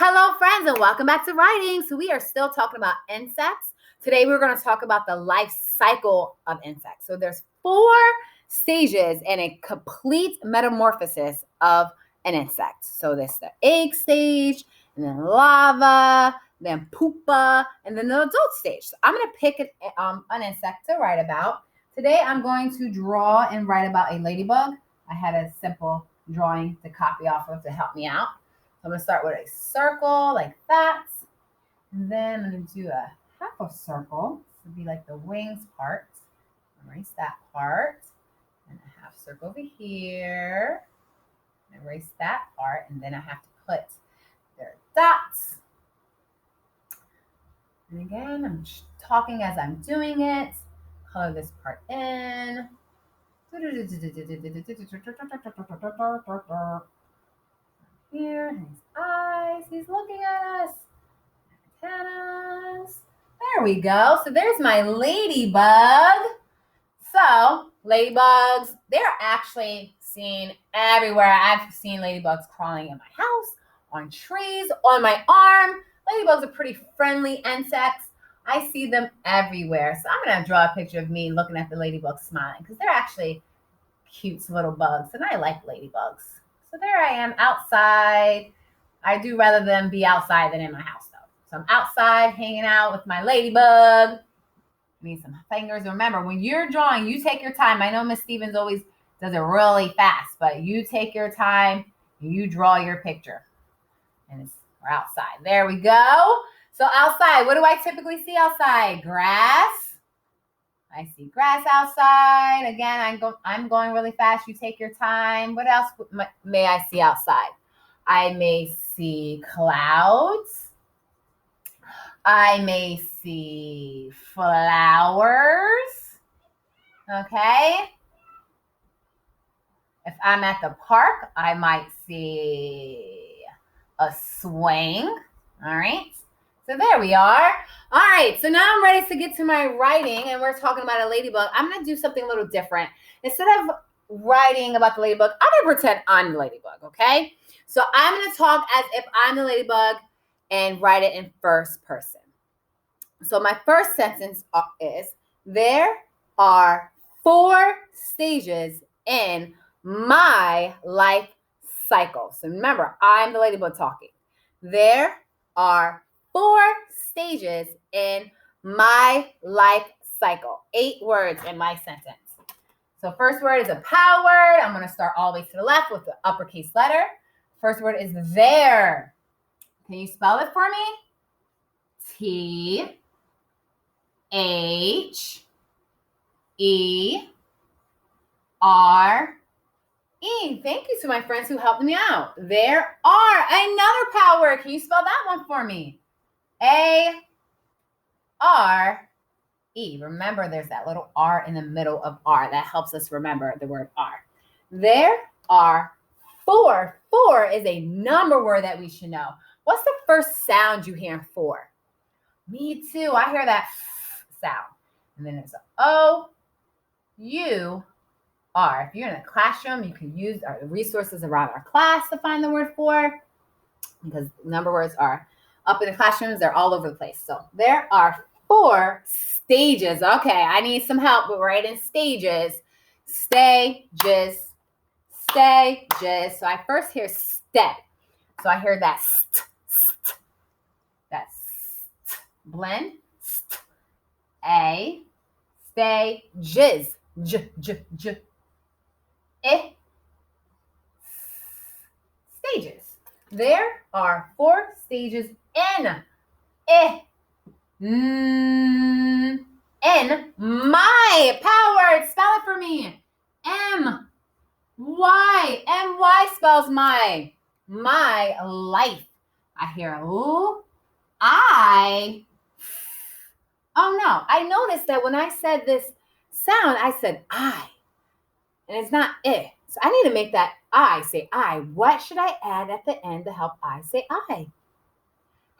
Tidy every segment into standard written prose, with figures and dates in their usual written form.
Hello, friends, and welcome back to writing. So we are still talking about insects. Today, we're going to talk about the life cycle of insects. So there's 4 stages in a complete metamorphosis of an insect. So there's the egg stage, and then larva, then pupa, and then the adult stage. So I'm going to pick an insect to write about. Today, I'm going to draw and write about a ladybug. I had a simple drawing to copy off of to help me out. I'm going to start with a circle like that. And then I'm going to do a half a circle. This would be like the wings part. Erase that part. And a half circle over here. Erase that part. And then I have to put their dots. And again, I'm talking as I'm doing it. Color this part in. Here, his eyes, he's looking at us. Antennas. There we go. So there's my ladybug. So ladybugs, they're actually seen everywhere. I've seen ladybugs crawling in my house, on trees, on my arm. Ladybugs are pretty friendly insects. I see them everywhere. So I'm going to draw a picture of me looking at the ladybug smiling because they're actually cute little bugs, and I like ladybugs. So there I am outside. I do rather than be outside than in my house, though. So I'm outside hanging out with my ladybug. Need some fingers. Remember, when you're drawing, you take your time. I know Miss Stevens always does it really fast, but you take your time and you draw your picture. And we're outside. There we go. So outside, what do I typically see outside? Grass. I see grass outside. Again, I'm going really fast. You take your time. What else may I see outside? I may see clouds. I may see flowers. Okay. If I'm at the park, I might see a swing. All right. So there we are. All right, so now I'm ready to get to my writing, and we're talking about a ladybug. I'm going to do something a little different. Instead of writing about the ladybug, I'm going to pretend I'm the ladybug, okay? So I'm going to talk as if I'm the ladybug and write it in first person. So my first sentence is, there are 4 stages in my life cycle. So remember, I'm the ladybug talking. There are 4 stages in my life cycle. 8 words in my sentence. So first word is a power word. I'm going to start all the way to the left with the uppercase letter. First word is there. Can you spell it for me? T-H-E-R-E. Thank you to my friends who helped me out. There are. Another power word. Can you spell that one for me? A-R-E. Remember, there's that little R in the middle of R. That helps us remember the word R. There are 4. 4 is a number word that we should know. What's the first sound you hear in 4? Me too. I hear that sound. And then it's O-U-R. If you're in a classroom, you can use our resources around our class to find the word for, because number words are up in the classrooms, they're all over the place. So there are 4 stages. Okay, I need some help with writing stages. Stages. So I first hear step. So I hear that st. That st. Blend. St. A. Stages. J. I. Stages. There are 4 stages in my power. Spell it for me. M-Y. M-Y spells my life. I hear I. Oh no, I noticed that when I said this sound, I said I. And it's not I. So I need to make that I say I. What should I add at the end to help I say I?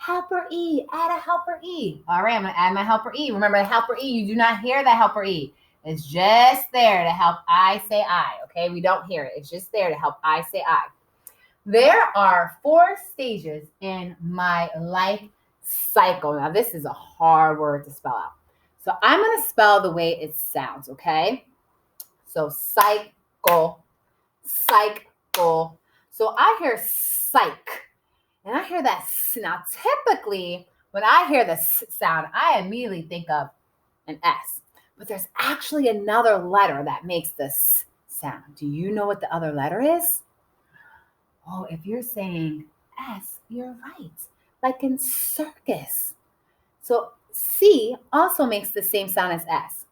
Helper E. Add a helper E. All right, I'm going to add my helper E. Remember, the helper E, you do not hear the helper E. It's just there to help I say I, okay? We don't hear it. It's just there to help I say I. There are 4 stages in my life cycle. Now, this is a hard word to spell out. So I'm going to spell the way it sounds, okay? So cycle, cycle. So I hear psych, and I hear that. Now, typically, when I hear the sound, I immediately think of an S. But there's actually another letter that makes this sound. Do you know what the other letter is? Oh, if you're saying S, you're right. Like in circus. So C also makes the same sound as S,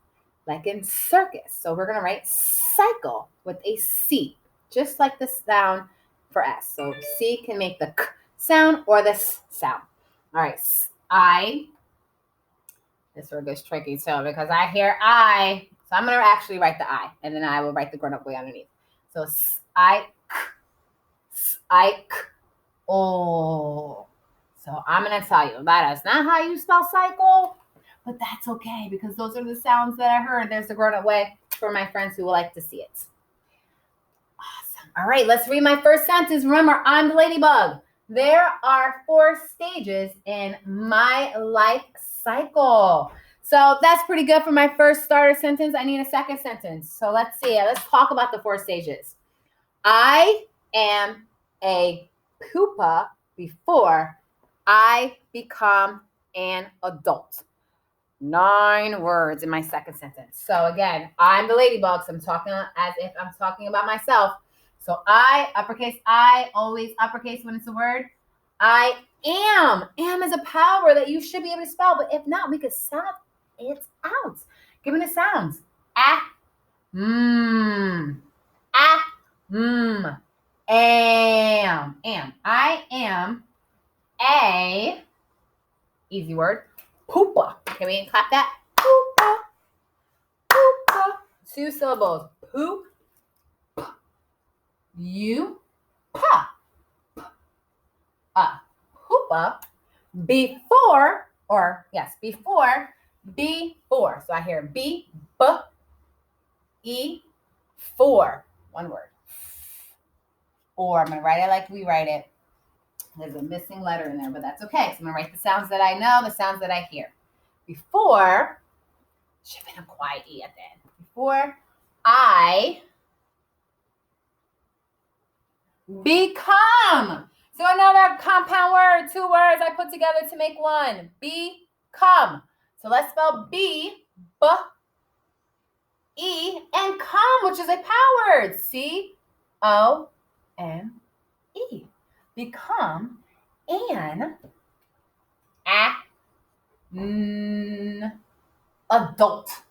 like in circus. So we're going to write cycle with a C, just like the sound for S. So C can make the K sound or the S sound. All right, this word gets tricky too because I hear I. So I'm going to actually write the I, and then I will write the grown-up way underneath. So I. Oh. So I'm going to tell you that is not how you spell cycle, but that's okay because those are the sounds that I heard. There's the grown-up way for my friends who would like to see it. Awesome. All right, let's read my first sentence. Remember, I'm the ladybug. There are 4 stages in my life cycle. So that's pretty good for my first starter sentence. I need a second sentence. So let's see. Let's talk about the 4 stages. I am a pupa before I become an adult. 9 words in my second sentence. So again, I'm the ladybug, so I'm talking as if I'm talking about myself. So I, uppercase I, always uppercase when it's a word. I am. Am is a power that you should be able to spell, but if not, we could sound it out. Give me the sounds. Ah, am. I am a, easy word, poopa. Can we clap that? Poopa, poopa. 2 syllables. Poop, you, pa. Poopa. Before, or yes, before. So I hear B, B, E, 4. 1 word. Or I'm going to write it like we write it. There's a missing letter in there, but that's okay. So I'm going to write the sounds that I know, the sounds that I hear. Before, should have been a quiet E at the end. Before I become. So another compound word, 2 words I put together to make one. Become. So let's spell B, B, E, and come, which is a power word. C-O-M-E. Become an adult.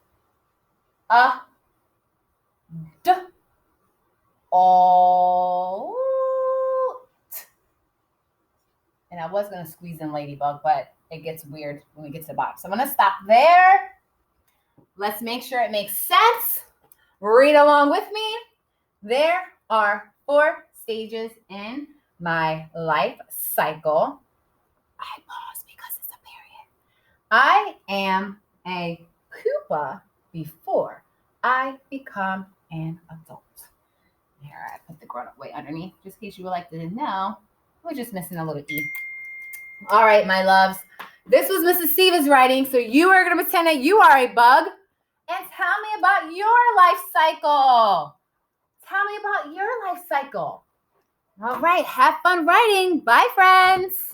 And I was going to squeeze in ladybug, but it gets weird when we get to the bottom. So I'm going to stop there. Let's make sure it makes sense. Read along with me. There are 4 stages in my life cycle. I pause because it's a period. I am a pupa before I become an adult. Here, I put the grown-up way underneath, just in case you would like to know. We're just missing a little E. All right, my loves. This was Mrs. Steva's writing, so you are going to pretend that you are a bug and tell me about your life cycle. Tell me about your life cycle. All right, have fun writing. Bye, friends.